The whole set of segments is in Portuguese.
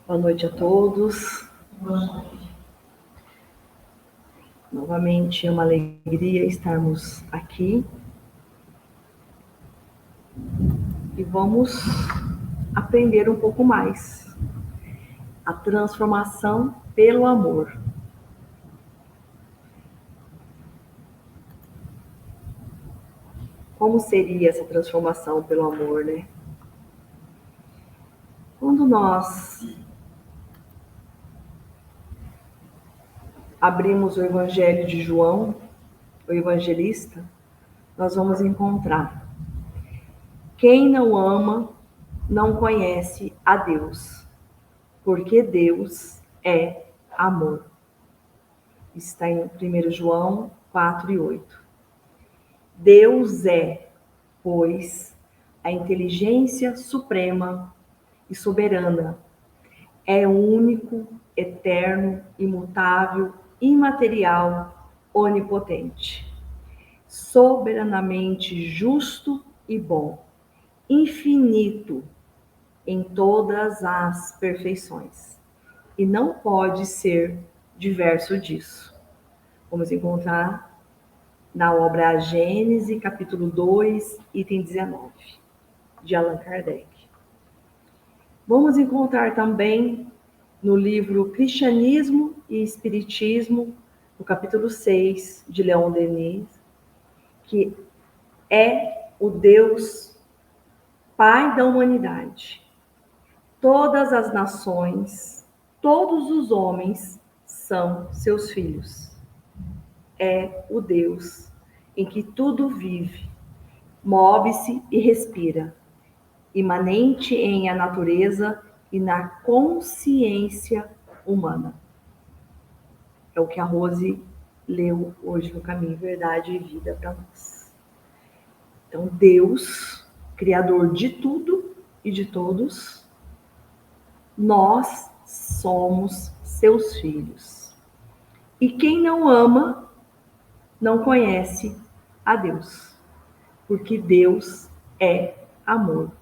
Boa noite a todos. Novamente é uma alegria estarmos aqui. E vamos aprender um pouco mais. A transformação pelo amor. Como seria essa transformação pelo amor, né? Quando nós abrimos o Evangelho de João, o evangelista, nós vamos encontrar: quem não ama não conhece a Deus, porque Deus é amor. Está em 1 João 4:8. Deus é, pois, a inteligência suprema e soberana. É único, eterno, imutável, imaterial, onipotente. Soberanamente justo e bom. Infinito em todas as perfeições. E não pode ser diverso disso. Vamos encontrar na obra A Gênese, capítulo 2, item 19, de Allan Kardec. Vamos encontrar também no livro Cristianismo e Espiritismo, no capítulo 6, de Leon Denis, que é o Deus Pai da humanidade. Todas as nações, todos os homens são seus filhos. É o Deus em que tudo vive, move-se e respira, imanente em a natureza e na consciência humana. É o que a Rose leu hoje no Caminho, Verdade e Vida para nós. Então, Deus, Criador de tudo e de todos, nós somos seus filhos. E quem não ama, não conhece a Deus, porque Deus é amor.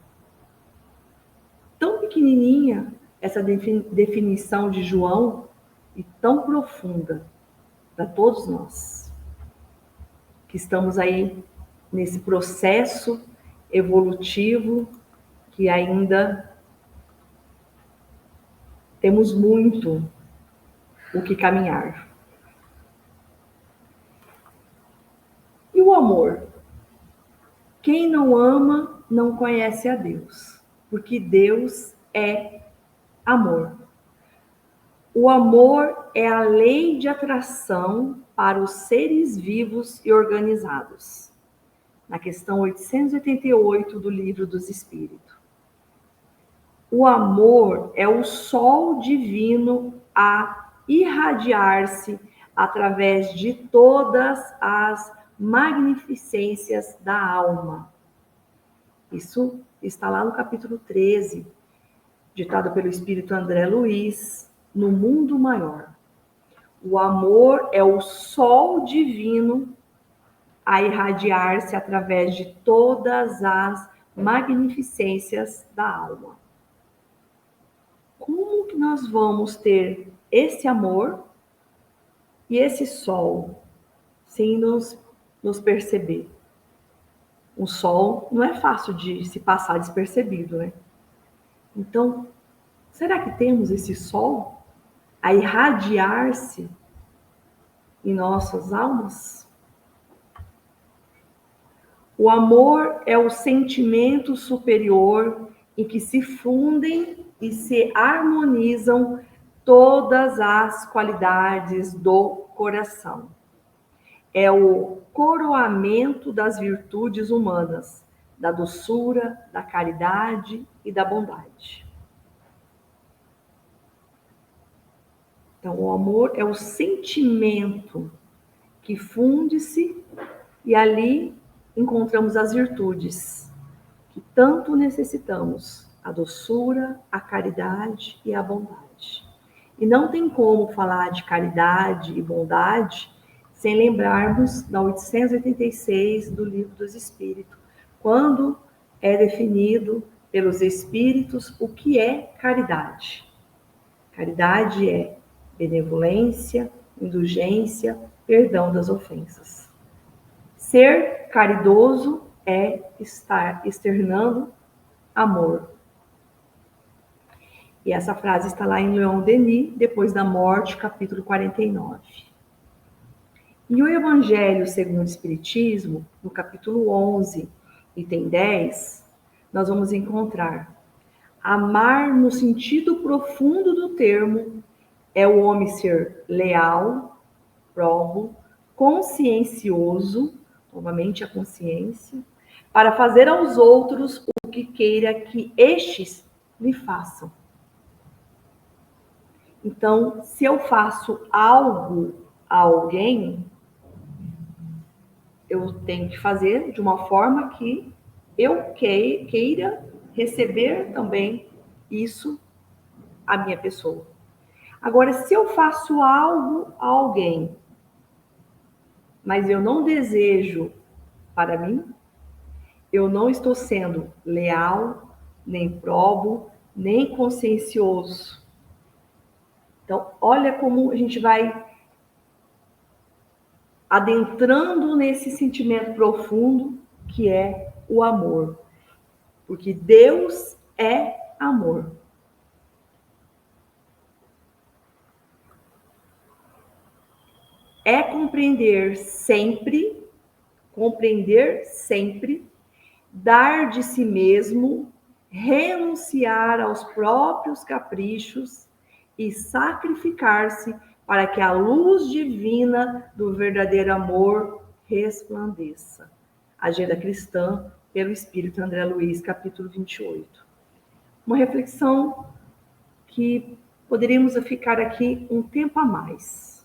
Tão pequenininha essa definição de João e tão profunda para todos nós, que estamos aí nesse processo evolutivo que ainda temos muito o que caminhar. E o amor? Quem não ama não conhece a Deus, porque Deus é amor. O amor é a lei de atração para os seres vivos e organizados. Na questão 888 do Livro dos Espíritos. O amor é o sol divino a irradiar-se através de todas as magnificências da alma. Isso está lá no capítulo 13, ditado pelo Espírito André Luiz, no Mundo Maior. O amor é o sol divino a irradiar-se através de todas as magnificências da alma. Como que nós vamos ter esse amor e esse sol sem nos perceber? O sol não é fácil de se passar despercebido, né? Então, será que temos esse sol a irradiar-se em nossas almas? O amor é o sentimento superior em que se fundem e se harmonizam todas as qualidades do coração. É o coroamento das virtudes humanas, da doçura, da caridade e da bondade. Então, o amor é o sentimento que funde-se e ali encontramos as virtudes que tanto necessitamos, a doçura, a caridade e a bondade. E não tem como falar de caridade e bondade sem lembrarmos da 886 do Livro dos Espíritos, quando é definido pelos Espíritos o que é caridade. Caridade é benevolência, indulgência, perdão das ofensas. Ser caridoso é estar externando amor. E essa frase está lá em Leon Denis, Depois da Morte, capítulo 49. E o Evangelho segundo o Espiritismo, no capítulo 11, item 10, nós vamos encontrar: amar no sentido profundo do termo é o homem ser leal, probo, consciencioso, novamente a consciência, para fazer aos outros o que queira que estes lhe façam. Então, se eu faço algo a alguém, eu tenho que fazer de uma forma que eu queira receber também isso à minha pessoa. Agora, se eu faço algo a alguém, mas eu não desejo para mim, eu não estou sendo leal, nem probo, nem consciencioso. Então, olha como a gente vai adentrando nesse sentimento profundo que é o amor. Porque Deus é amor. É compreender sempre, dar de si mesmo, renunciar aos próprios caprichos e sacrificar-se para que a luz divina do verdadeiro amor resplandeça. Agenda Cristã, pelo Espírito André Luiz, capítulo 28. Uma reflexão que poderíamos ficar aqui um tempo a mais.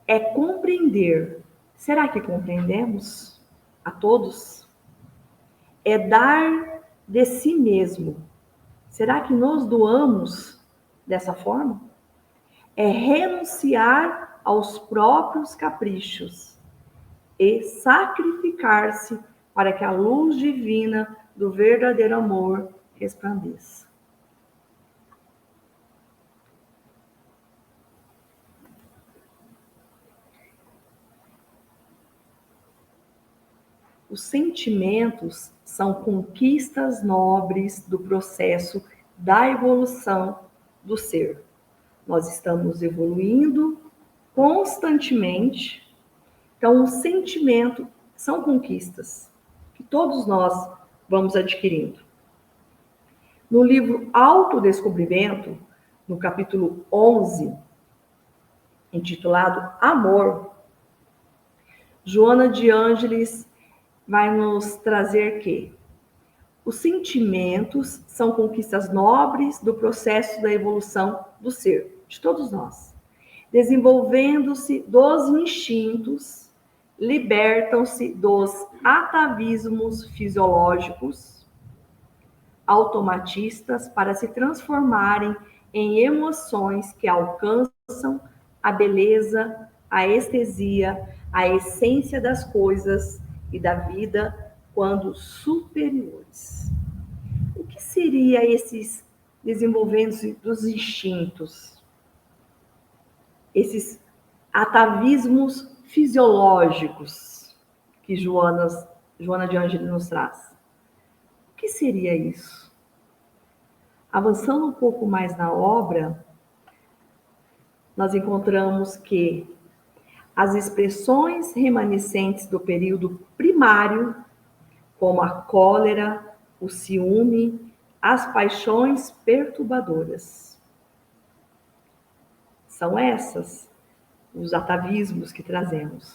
É compreender. Será que compreendemos a todos? É dar de si mesmo. Será que nos doamos dessa forma? É renunciar aos próprios caprichos e sacrificar-se para que a luz divina do verdadeiro amor resplandeça. Os sentimentos são conquistas nobres do processo da evolução do ser. Nós estamos evoluindo constantemente. Então, o sentimento são conquistas que todos nós vamos adquirindo. No livro Autodescobrimento, no capítulo 11, intitulado Amor, Joana de Ângeles vai nos trazer que os sentimentos são conquistas nobres do processo da evolução do ser, de todos nós. Desenvolvendo-se dos instintos, libertam-se dos atavismos fisiológicos, automatistas, para se transformarem em emoções que alcançam a beleza, a estesia, a essência das coisas e da vida quando superiores. O que seria esses desenvolvendo-se dos instintos? Esses atavismos fisiológicos que Joana de Ângeles nos traz. O que seria isso? Avançando um pouco mais na obra, nós encontramos que as expressões remanescentes do período primário, como a cólera, o ciúme, as paixões perturbadoras. São essas os atavismos que trazemos.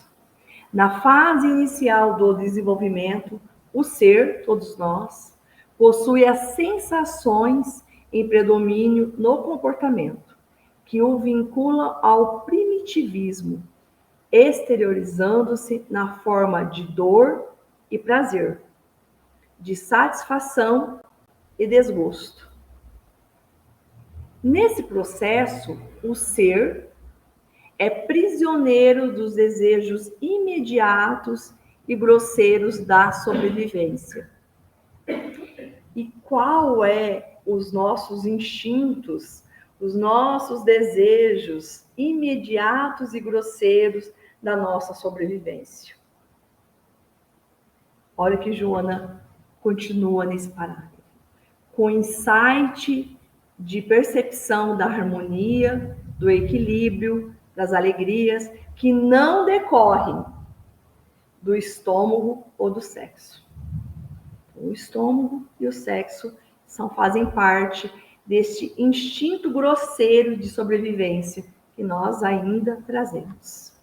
Na fase inicial do desenvolvimento, o ser, todos nós, possui as sensações em predomínio no comportamento, que o vincula ao primitivismo, exteriorizando-se na forma de dor e prazer, de satisfação e desgosto. Nesse processo, o ser é prisioneiro dos desejos imediatos e grosseiros da sobrevivência. E qual é os nossos instintos, os nossos desejos imediatos e grosseiros da nossa sobrevivência. Olha que Joana continua nesse parágrafo. Com insight de percepção da harmonia, do equilíbrio, das alegrias, que não decorrem do estômago ou do sexo. O estômago e o sexo fazem parte deste instinto grosseiro de sobrevivência que nós ainda trazemos.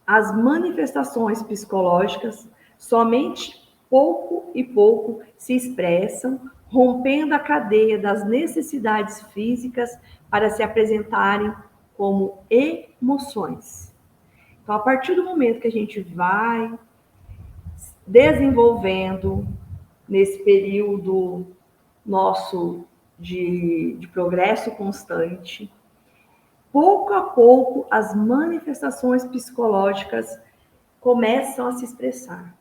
As manifestações psicológicas somente pouco e pouco se expressam, rompendo a cadeia das necessidades físicas para se apresentarem como emoções. Então, a partir do momento que a gente vai desenvolvendo nesse período nosso de progresso constante, pouco a pouco as manifestações psicológicas começam a se expressar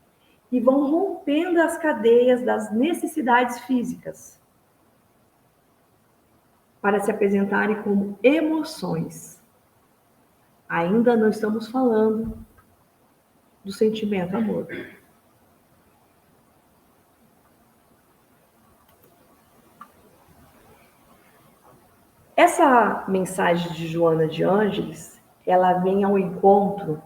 e vão rompendo as cadeias das necessidades físicas para se apresentarem como emoções. Ainda não estamos falando do sentimento amor. Essa mensagem de Joana de Ângeles, ela vem ao encontro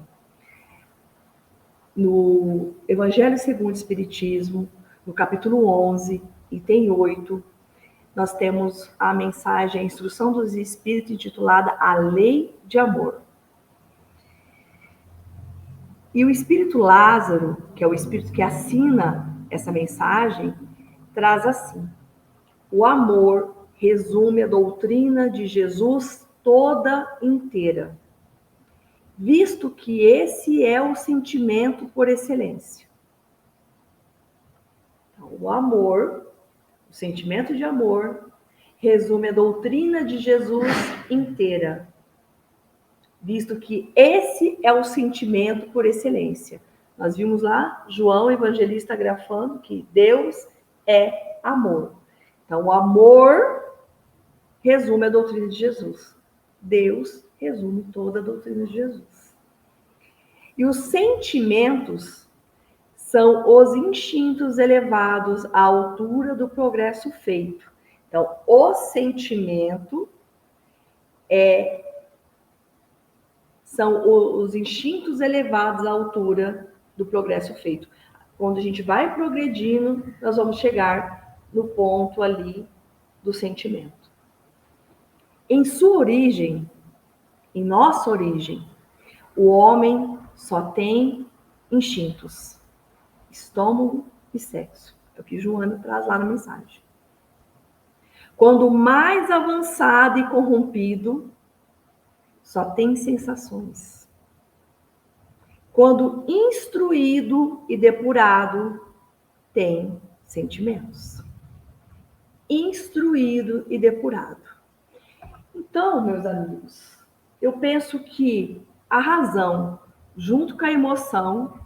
no Evangelho segundo o Espiritismo, no capítulo 11, item 8, nós temos a mensagem, a instrução dos Espíritos, intitulada A Lei de Amor. E o Espírito Lázaro, que é o Espírito que assina essa mensagem, traz assim: o amor resume a doutrina de Jesus toda inteira, visto que esse é o sentimento por excelência. Então, o amor, o sentimento de amor, resume a doutrina de Jesus inteira, visto que esse é o sentimento por excelência. Nós vimos lá João Evangelista grafando que Deus é amor. Então, o amor resume a doutrina de Jesus. Deus resume toda a doutrina de Jesus. E os sentimentos são os instintos elevados à altura do progresso feito. Então, o sentimento são os instintos elevados à altura do progresso feito. Quando a gente vai progredindo, nós vamos chegar no ponto ali do sentimento. Em sua origem, em nossa origem, o homem só tem instintos: estômago e sexo. É o que Joana traz lá na mensagem. Quando mais avançado e corrompido, só tem sensações. Quando instruído e depurado, tem sentimentos. Instruído e depurado. Então, meus amigos, eu penso que a razão, junto com a emoção,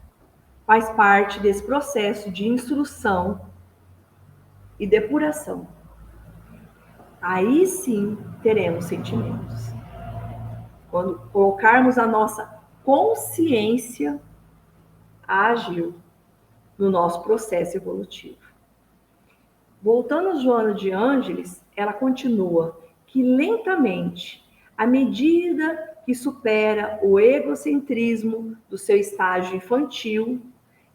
faz parte desse processo de instrução e depuração. Aí sim teremos sentimentos. Quando colocarmos a nossa consciência a agir no nosso processo evolutivo. Voltando a Joana de Ângeles, ela continua que lentamente, à medida que supera o egocentrismo do seu estágio infantil,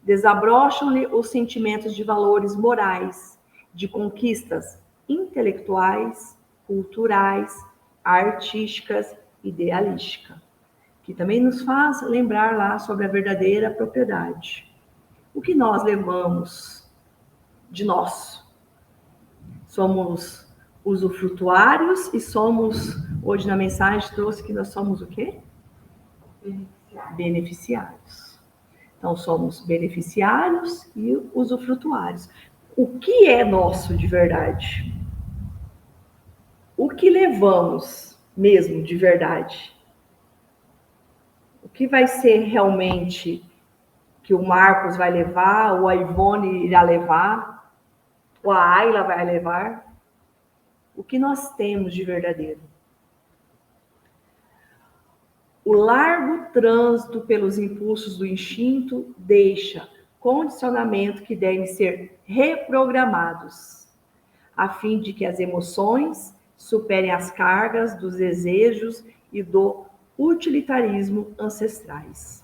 desabrocham-lhe os sentimentos de valores morais, de conquistas intelectuais, culturais, artísticas, idealísticas, que também nos faz lembrar lá sobre a verdadeira propriedade. O que nós levamos de nós? Somos usufrutuários e somos, hoje na mensagem trouxe que nós somos o quê? Beneficiários. Então, somos beneficiários e usufrutuários. O que é nosso de verdade? O que levamos mesmo de verdade? O que vai ser realmente que o Marcos vai levar, ou a Ivone irá levar, ou a Ayla vai levar? o que nós temos de verdadeiro. O largo trânsito pelos impulsos do instinto deixa condicionamento que devem ser reprogramados, a fim de que as emoções superem as cargas dos desejos e do utilitarismo ancestrais.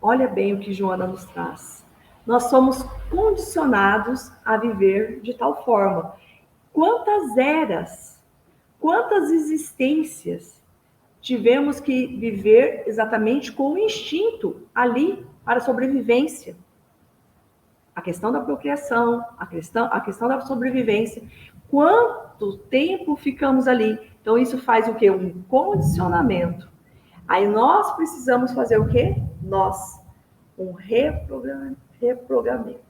Olha bem o que Joana nos traz. Nós somos condicionados a viver de tal forma. Quantas eras, quantas existências tivemos que viver exatamente com o instinto ali para a sobrevivência? A questão da procriação, a questão da sobrevivência. Quanto tempo ficamos ali? Então, isso faz o quê? Um condicionamento. Aí nós precisamos fazer o quê? Um reprogramamento.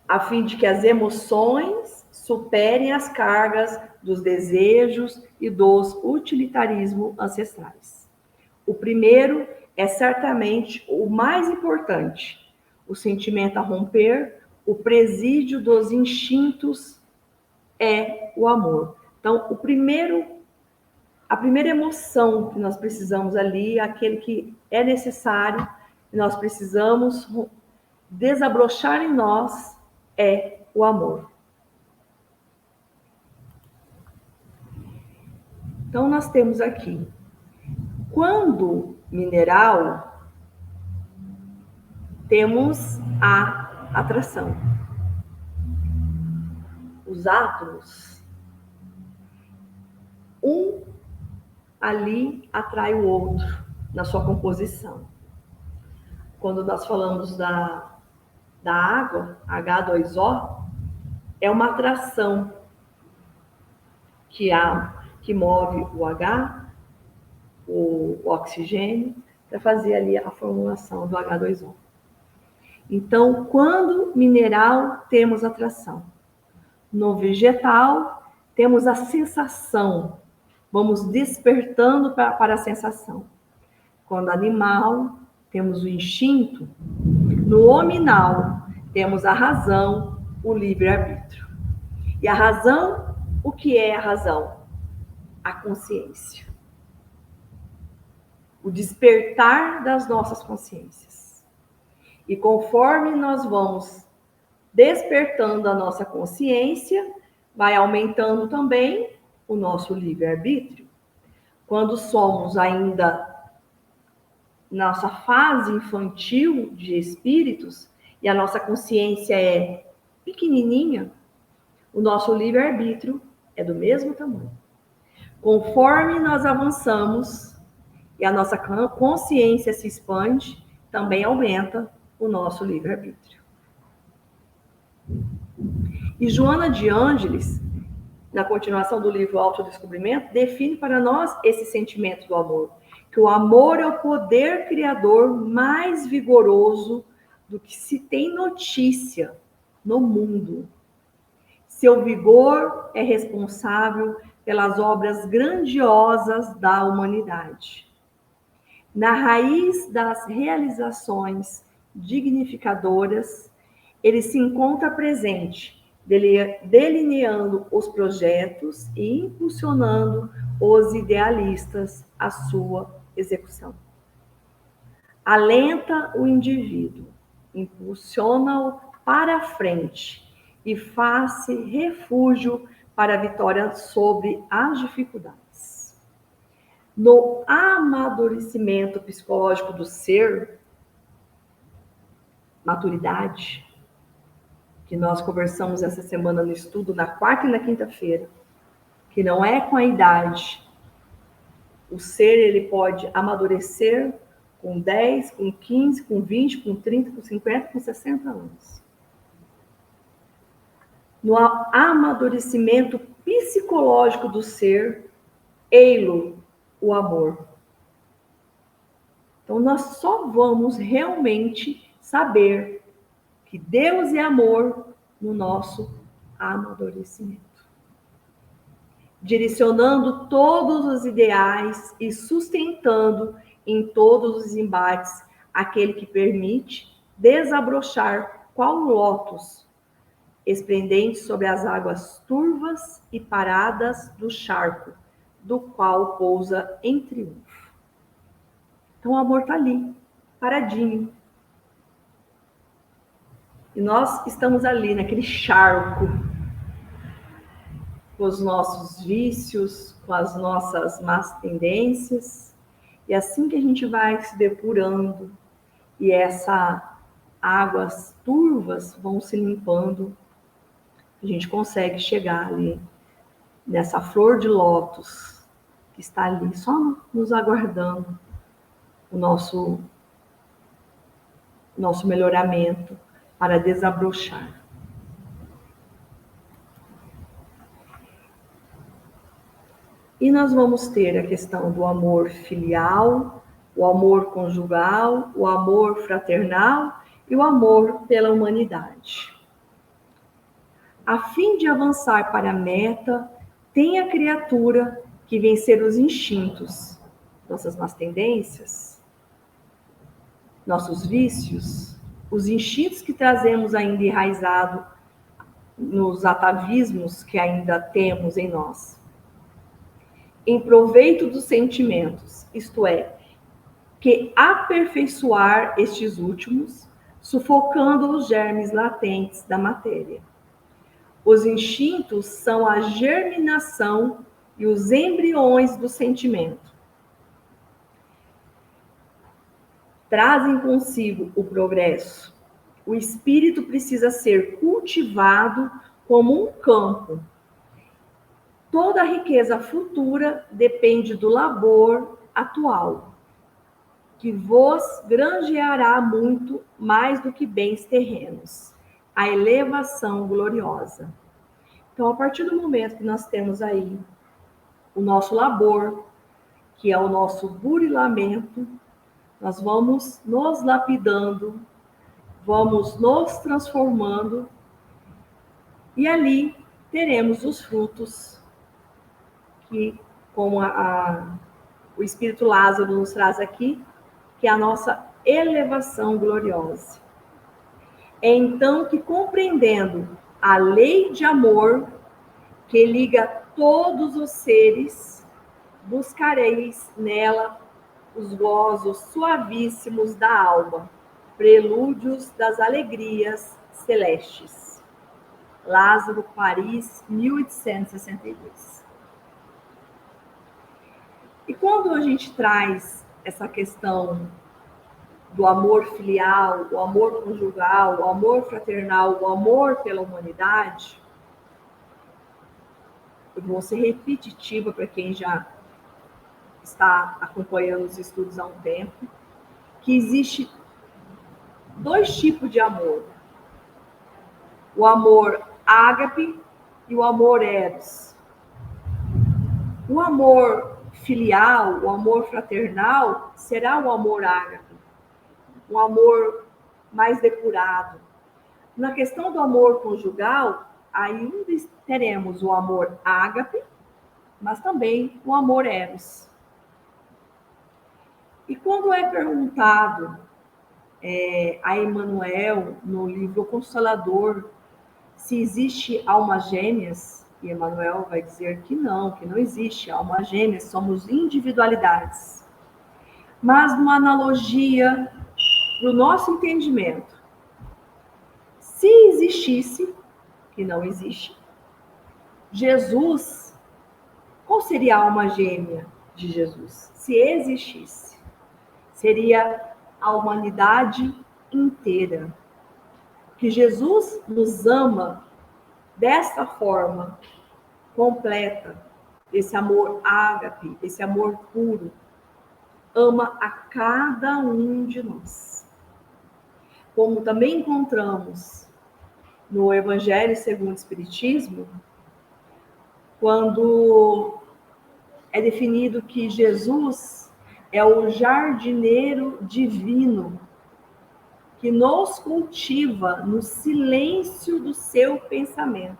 A fim de que as emoções superem as cargas dos desejos e dos utilitarismos ancestrais. O primeiro é certamente o mais importante. O sentimento a romper, o presídio dos instintos é o amor. Então, a primeira emoção que nós precisamos ali, aquele que é necessário, que nós precisamos desabrochar em nós, é o amor. Então, nós temos aqui, quando mineral, temos a atração. Os átomos, um ali atrai o outro na sua composição. Quando nós falamos da água, H2O, é uma atração que move o H, o oxigênio, para fazer ali a formulação do H2O. Então, quando mineral, temos atração. No vegetal, temos a sensação. Vamos despertando para a sensação. Quando animal, temos o instinto. No hominal, temos a razão, o livre-arbítrio. E a razão, o que é a razão? A consciência. O despertar das nossas consciências. E conforme nós vamos despertando a nossa consciência, vai aumentando também o nosso livre-arbítrio. Quando somos ainda nossa fase infantil de espíritos e a nossa consciência é pequenininha, o nosso livre-arbítrio é do mesmo tamanho. Conforme nós avançamos e a nossa consciência se expande, também aumenta o nosso livre-arbítrio. E Joana de Ângeles, na continuação do livro Autodescobrimento, define para nós esse sentimento do amor. Que o amor é o poder criador mais vigoroso do que se tem notícia no mundo. Seu vigor é responsável pelas obras grandiosas da humanidade. Na raiz das realizações dignificadoras, ele se encontra presente, delineando os projetos e impulsionando os idealistas à sua execução. Alenta o indivíduo, impulsiona-o para a frente e faz-se refúgio para a vitória sobre as dificuldades. No amadurecimento psicológico do ser, maturidade, que nós conversamos essa semana no estudo, na quarta e na quinta-feira, que não é com a idade. O ser, ele pode amadurecer com 10, com 15, com 20, com 30, com 50, com 60 anos. No amadurecimento psicológico do ser, ei-lo o amor. Então, nós só vamos realmente saber que Deus é amor no nosso amadurecimento. Direcionando todos os ideais e sustentando em todos os embates aquele que permite desabrochar qual lótus esplendente sobre as águas turvas e paradas do charco, do qual pousa em triunfo. Então o amor está ali, paradinho. E nós estamos ali, naquele charco, com os nossos vícios, com as nossas más tendências. E assim que a gente vai se depurando e essas águas turvas vão se limpando, a gente consegue chegar ali nessa flor de lótus que está ali só nos aguardando o nosso melhoramento para desabrochar. E nós vamos ter a questão do amor filial, o amor conjugal, o amor fraternal e o amor pela humanidade. A fim de avançar para a meta, tem a criatura que vencer os instintos, nossas más tendências, nossos vícios, os instintos que trazemos ainda enraizado nos atavismos que ainda temos em nós. Em proveito dos sentimentos, isto é, que aperfeiçoar estes últimos, sufocando os germes latentes da matéria. Os instintos são a germinação e os embriões do sentimento. Trazem consigo o progresso. O espírito precisa ser cultivado como um campo. Toda a riqueza futura depende do labor atual, que vos granjeará muito mais do que bens terrenos, a elevação gloriosa. Então, a partir do momento que nós temos aí o nosso labor, que é o nosso burilamento, nós vamos nos lapidando, vamos nos transformando, e ali teremos os frutos que, como o Espírito Lázaro nos traz aqui, que é a nossa elevação gloriosa. É então que, compreendendo a lei de amor que liga todos os seres, buscareis nela os gozos suavíssimos da alma, prelúdios das alegrias celestes. Lázaro, Paris, 1862. E quando a gente traz essa questão do amor filial, o amor conjugal, o amor fraternal, o amor pela humanidade, eu vou ser repetitiva para quem já está acompanhando os estudos há um tempo, que existe dois tipos de amor. O amor ágape e o amor eros. O amor filial, o amor fraternal, será o amor ágape, um amor mais depurado. Na questão do amor conjugal, ainda teremos o amor ágape, mas também o amor eros. E quando é perguntado a Emmanuel, no livro O Consolador, se existe almas gêmeas, e Emmanuel vai dizer que não existe almas gêmeas, somos individualidades. Mas numa analogia para o nosso entendimento, se existisse, que não existe, Jesus, qual seria a alma gêmea de Jesus? Se existisse, seria a humanidade inteira. Que Jesus nos ama desta forma completa, esse amor ágape, esse amor puro, ama a cada um de nós. Como também encontramos no Evangelho segundo o Espiritismo, quando é definido que Jesus é o jardineiro divino que nos cultiva no silêncio do seu pensamento.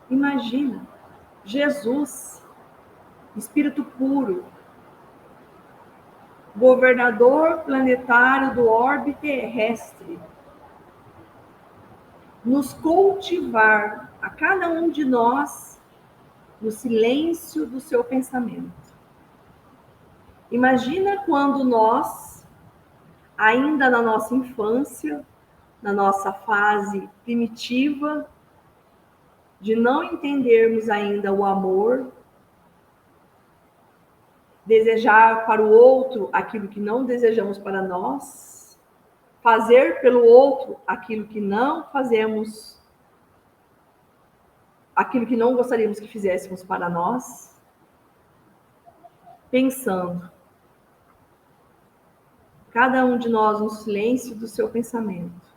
Imagina, Jesus, Espírito puro, governador planetário do orbe terrestre, nos cultivar a cada um de nós no silêncio do seu pensamento. Imagina quando nós, ainda na nossa infância, na nossa fase primitiva, de não entendermos ainda o amor, desejar para o outro aquilo que não desejamos para nós, fazer pelo outro aquilo que não fazemos, aquilo que não gostaríamos que fizéssemos para nós, pensando, cada um de nós no silêncio do seu pensamento,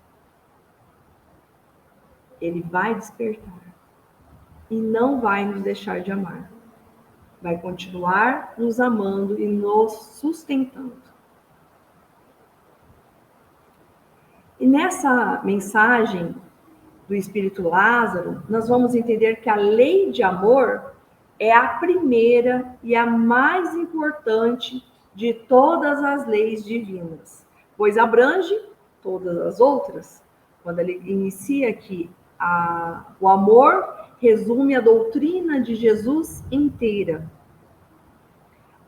ele vai despertar e não vai nos deixar de amar. Vai continuar nos amando e nos sustentando. E nessa mensagem do Espírito Lázaro, nós vamos entender que a lei de amor é a primeira e a mais importante de todas as leis divinas, pois abrange todas as outras. Quando ele inicia aqui, o amor resume a doutrina de Jesus inteira.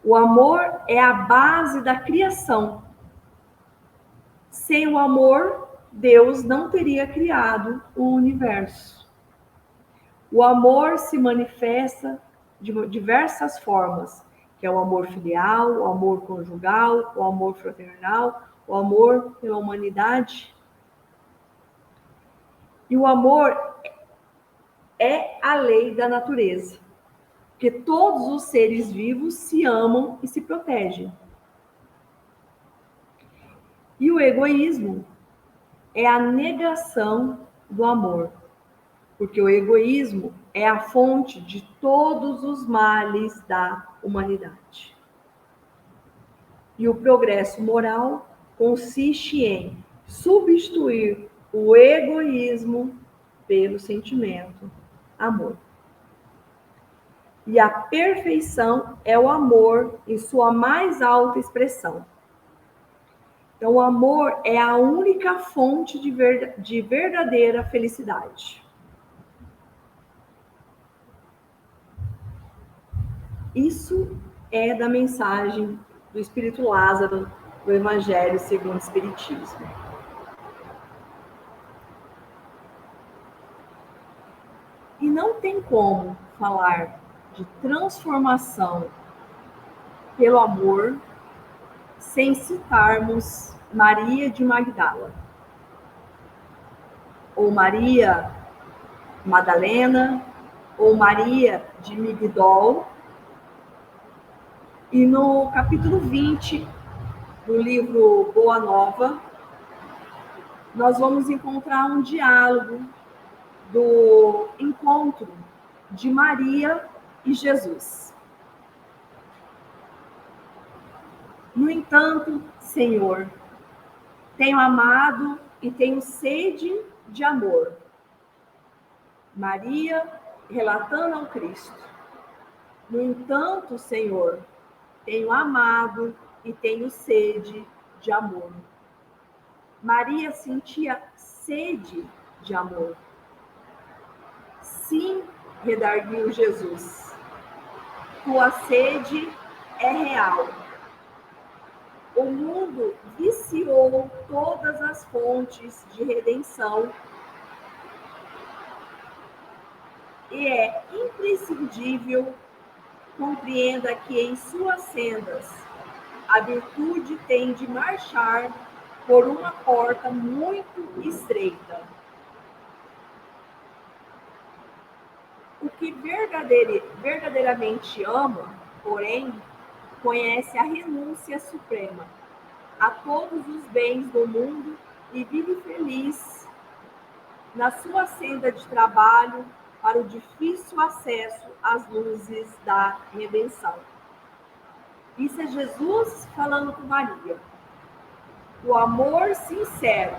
O amor é a base da criação. Sem o amor, Deus não teria criado o universo. O amor se manifesta de diversas formas, que é o amor filial, o amor conjugal, o amor fraternal, o amor pela humanidade. E o amor é a lei da natureza, porque todos os seres vivos se amam e se protegem. E o egoísmo é a negação do amor, porque o egoísmo é a fonte de todos os males da humanidade. E o progresso moral consiste em substituir o egoísmo pelo sentimento amor. E a perfeição é o amor em sua mais alta expressão. Então, o amor é a única fonte de verdadeira felicidade. Isso é da mensagem do Espírito Lázaro do Evangelho segundo o Espiritismo. E não tem como falar de transformação pelo amor sem citarmos Maria de Magdala, ou Maria Madalena, ou Maria de Migdol. E no capítulo 20 do livro Boa Nova, nós vamos encontrar um diálogo do encontro de Maria e Jesus. No entanto, Senhor, tenho amado e tenho sede de amor. Maria relatando ao Cristo. No entanto, Senhor, tenho amado e tenho sede de amor. Maria sentia sede de amor. Sim, redarguiu Jesus. Tua sede é real. O mundo viciou todas as fontes de redenção e é imprescindível compreenda que em suas sendas a virtude tem de marchar por uma porta muito estreita. O que verdadeiramente ama, porém, conhece a renúncia suprema a todos os bens do mundo e vive feliz na sua senda de trabalho para o difícil acesso às luzes da redenção. Isso é Jesus falando com Maria. O amor sincero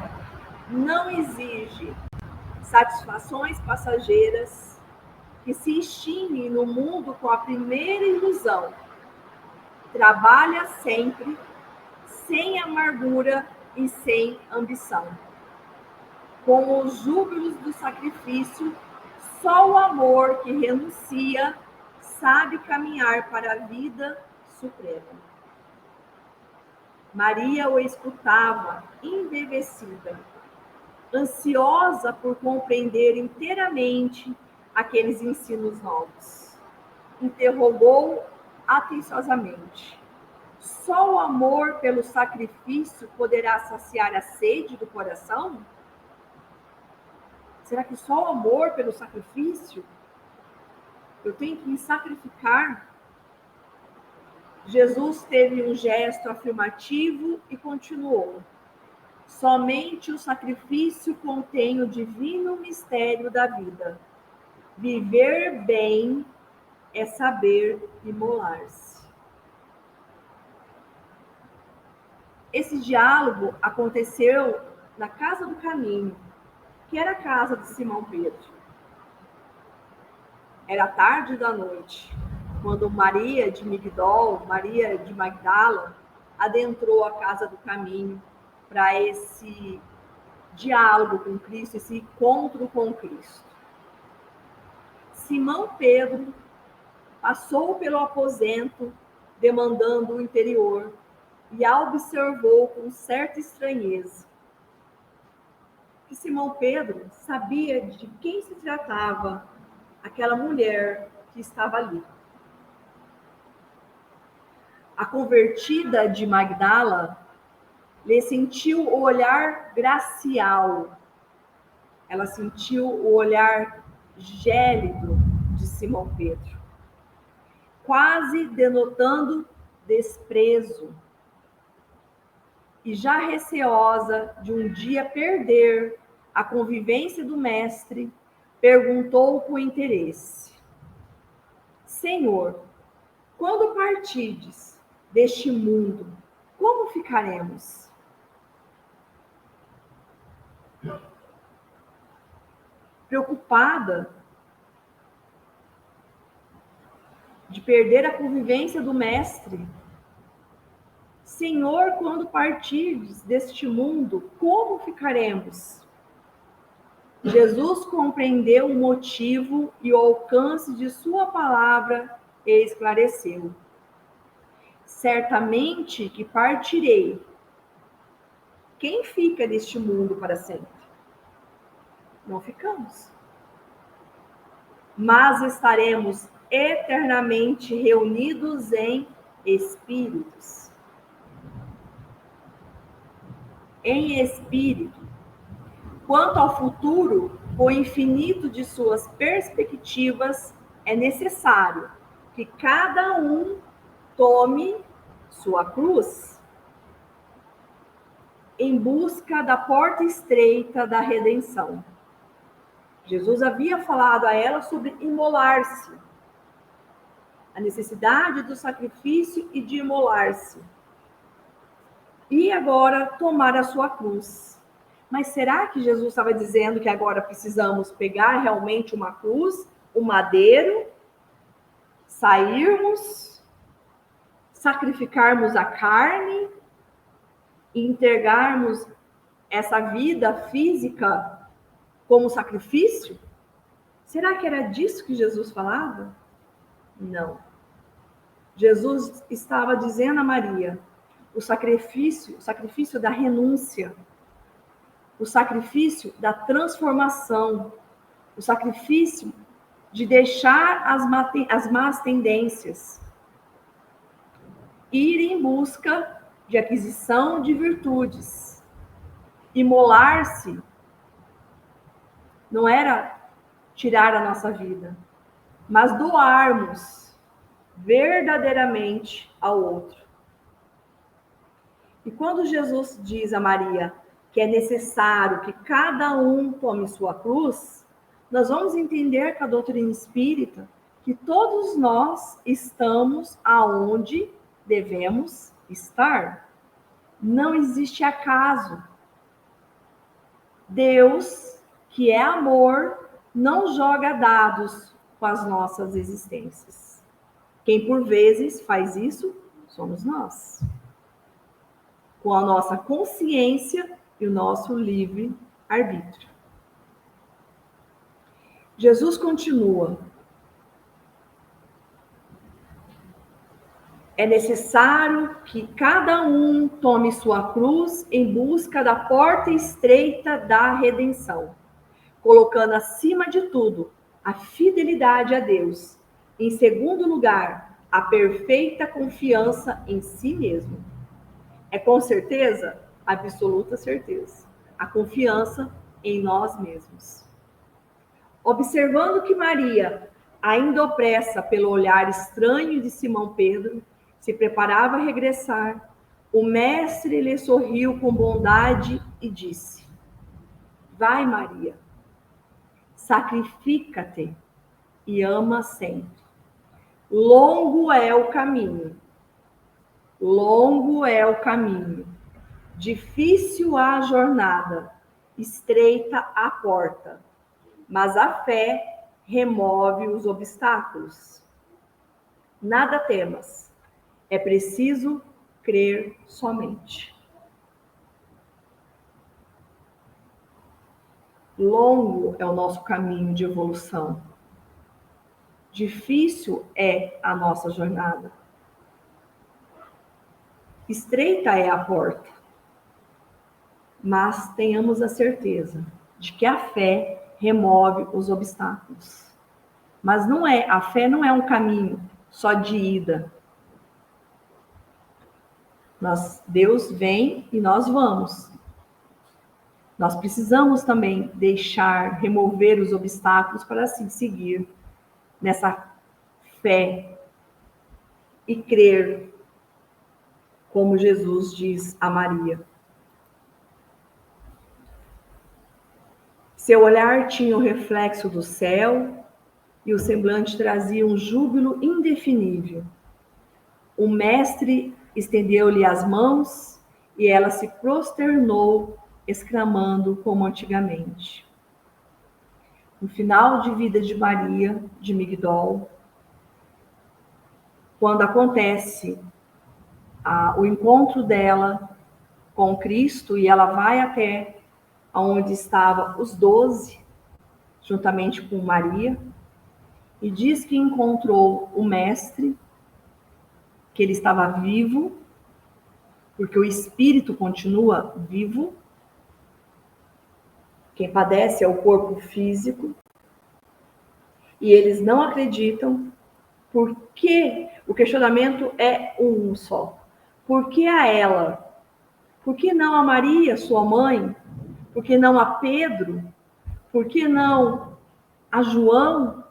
não exige satisfações passageiras que se extinguem no mundo com a primeira ilusão. Trabalha sempre, sem amargura e sem ambição. com os júbilos do sacrifício, só o amor que renuncia sabe caminhar para a vida suprema. Maria o escutava, embevecida, ansiosa por compreender inteiramente aqueles ensinos novos. Interrogou atenciosamente: só o amor pelo sacrifício poderá saciar a sede do coração? Será que só o amor pelo sacrifício? Eu tenho que me sacrificar? Jesus teve um gesto afirmativo e continuou: somente o sacrifício contém o divino mistério da vida. Viver bem é saber imolar-se. Esse diálogo aconteceu na Casa do Caminho, que era a casa de Simão Pedro. Era tarde da noite, quando Maria de Migdol, Maria de Magdala, adentrou a Casa do Caminho para esse diálogo com Cristo, esse encontro com Cristo. Simão Pedro passou pelo aposento, demandando o interior, e a observou com certa estranheza. Que Simão Pedro sabia de quem se tratava aquela mulher que estava ali. A convertida de Magdala lhe sentiu o olhar gracial. Ela sentiu o olhar gélido de Simão Pedro, quase denotando desprezo. E já receosa de um dia perder a convivência do mestre, perguntou com interesse: Senhor, quando partides deste mundo, como ficaremos? Preocupada de perder a convivência do mestre, Senhor, quando partirdes deste mundo, como ficaremos? Jesus compreendeu o motivo e o alcance de sua palavra e esclareceu: certamente que partirei. Quem fica neste mundo para sempre? Não ficamos. Mas estaremos eternamente reunidos em espíritos. Em espírito. Quanto ao futuro, o infinito de suas perspectivas, é necessário que cada um tome sua cruz em busca da porta estreita da redenção. Jesus havia falado a ela sobre imolar-se, a necessidade do sacrifício e de imolar-se. E agora tomar a sua cruz. Mas será que Jesus estava dizendo que agora precisamos pegar realmente uma cruz, um madeiro, sairmos, sacrificarmos a carne e entregarmos essa vida física como sacrifício? Será que era disso que Jesus falava? Não. Jesus estava dizendo a Maria o sacrifício da renúncia, o sacrifício da transformação, o sacrifício de deixar as más tendências, ir em busca de aquisição de virtudes. Imolar-se não era tirar a nossa vida, mas doarmos verdadeiramente ao outro. E quando Jesus diz a Maria que é necessário que cada um tome sua cruz, nós vamos entender com a doutrina espírita que todos nós estamos aonde devemos estar. Não existe acaso. Deus, que é amor, não joga dados com as nossas existências. Quem por vezes faz isso somos nós, com a nossa consciência e o nosso livre arbítrio. Jesus continua. É necessário que cada um tome sua cruz em busca da porta estreita da redenção, colocando acima de tudo a fidelidade a Deus. Em segundo lugar, a perfeita confiança em si mesmo. É com certeza, absoluta certeza, a confiança em nós mesmos. Observando que Maria, ainda opressa pelo olhar estranho de Simão Pedro, se preparava a regressar, o mestre lhe sorriu com bondade e disse: Vai, Maria, sacrifica-te e ama sempre. Longo é o caminho, difícil a jornada, estreita a porta, mas a fé remove os obstáculos. Nada temas, é preciso crer somente. Longo é o nosso caminho de evolução. Difícil é a nossa jornada. Estreita é a porta. Mas tenhamos a certeza de que a fé remove os obstáculos. Mas a fé não é um caminho só de ida. Deus vem e nós vamos. Nós precisamos também remover os obstáculos para assim seguir nessa fé e crer, como Jesus diz a Maria. Seu olhar tinha o reflexo do céu e o semblante trazia um júbilo indefinível. O mestre estendeu-lhe as mãos e ela se prosternou, exclamando como antigamente. No final de vida de Maria, de Migdol, quando acontece o encontro dela com Cristo e ela vai até onde estavam os 12, juntamente com Maria, e diz que encontrou o mestre, que ele estava vivo, porque o espírito continua vivo. Quem padece é o corpo físico. E eles não acreditam, porque o questionamento é um só. Por que a ela? Por que não a Maria, sua mãe? Por que não a Pedro? Por que não a João?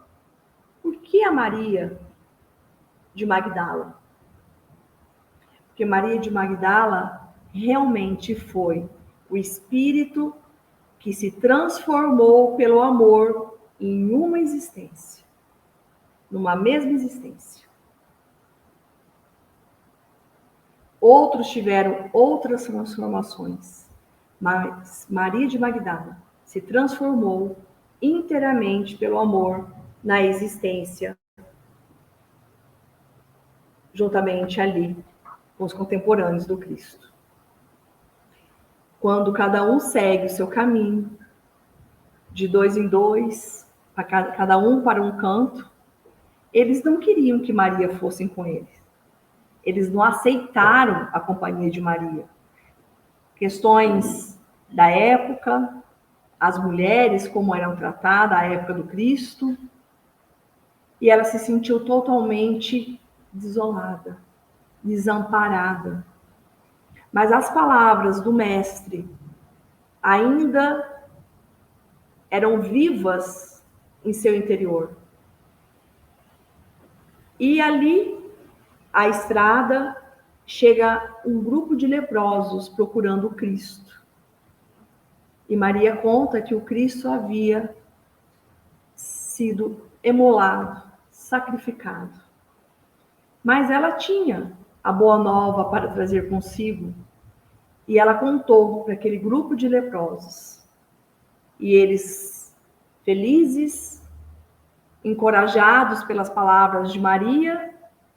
Por que a Maria de Magdala? Porque Maria de Magdala realmente foi o espírito que se transformou pelo amor em uma existência, numa mesma existência. Outros tiveram outras transformações, mas Maria de Magdala se transformou inteiramente pelo amor na existência, juntamente ali com os contemporâneos do Cristo. Quando cada um segue o seu caminho, de 2 em 2, cada um para um canto, eles não queriam que Maria fosse com eles. Eles não aceitaram a companhia de Maria. Questões da época, as mulheres, como eram tratadas à época do Cristo, e ela se sentiu totalmente desolada, desamparada. Mas as palavras do mestre ainda eram vivas em seu interior. E ali, à estrada, chega um grupo de leprosos procurando o Cristo. E Maria conta que o Cristo havia sido imolado, sacrificado. Mas ela tinha a boa nova para trazer consigo. E ela contou para aquele grupo de leprosos. E eles, felizes, encorajados pelas palavras de Maria,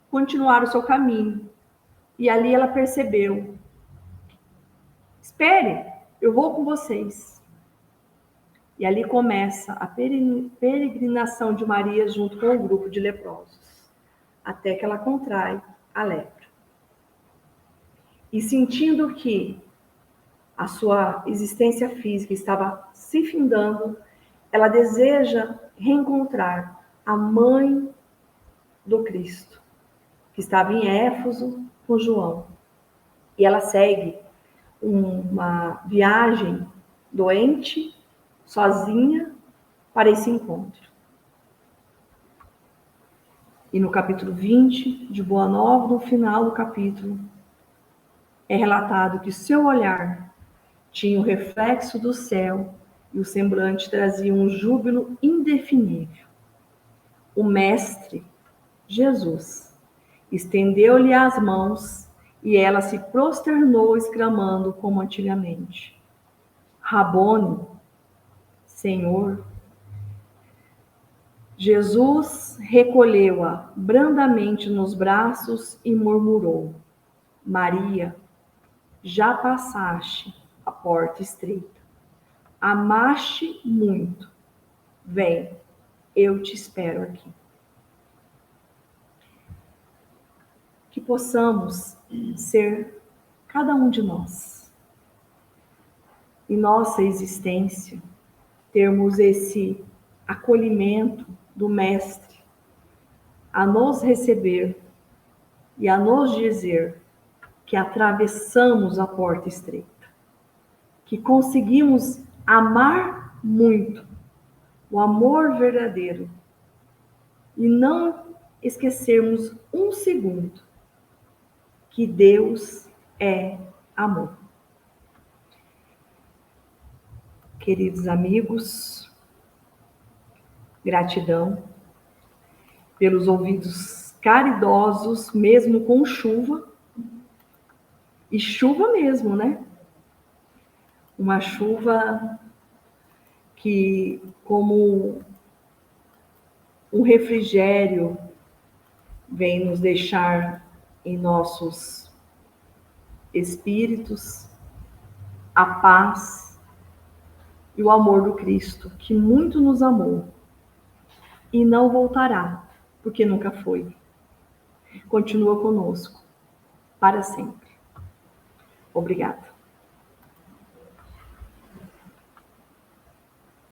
continuaram o seu caminho. E ali ela percebeu: espere, eu vou com vocês. E ali começa a peregrinação de Maria junto com o grupo de leprosos, até que ela contrai a lepra. E sentindo que a sua existência física estava se findando, ela deseja reencontrar a mãe do Cristo, que estava em Éfeso com João. E ela segue uma viagem doente, sozinha, para esse encontro. E no capítulo 20 de Boa Nova, no final do capítulo, é relatado que seu olhar tinha o reflexo do céu e o semblante trazia um júbilo indefinível. O Mestre, Jesus, estendeu-lhe as mãos e ela se prosternou, exclamando como antigamente: Rabone, Senhor. Jesus recolheu-a brandamente nos braços e murmurou: Maria, já passaste a porta estreita. Amaste muito. Vem, eu te espero aqui. Que possamos ser cada um de nós, em nossa existência, termos esse acolhimento do Mestre a nos receber e a nos dizer que atravessamos a porta estreita, que conseguimos amar muito, o amor verdadeiro, e não esquecermos um segundo que Deus é amor. Queridos amigos, gratidão pelos ouvidos caridosos, mesmo com chuva, e chuva mesmo, né? Uma chuva que, como um refrigério, vem nos deixar em nossos espíritos a paz e o amor do Cristo, que muito nos amou e não voltará, porque nunca foi. Continua conosco para sempre. Obrigada.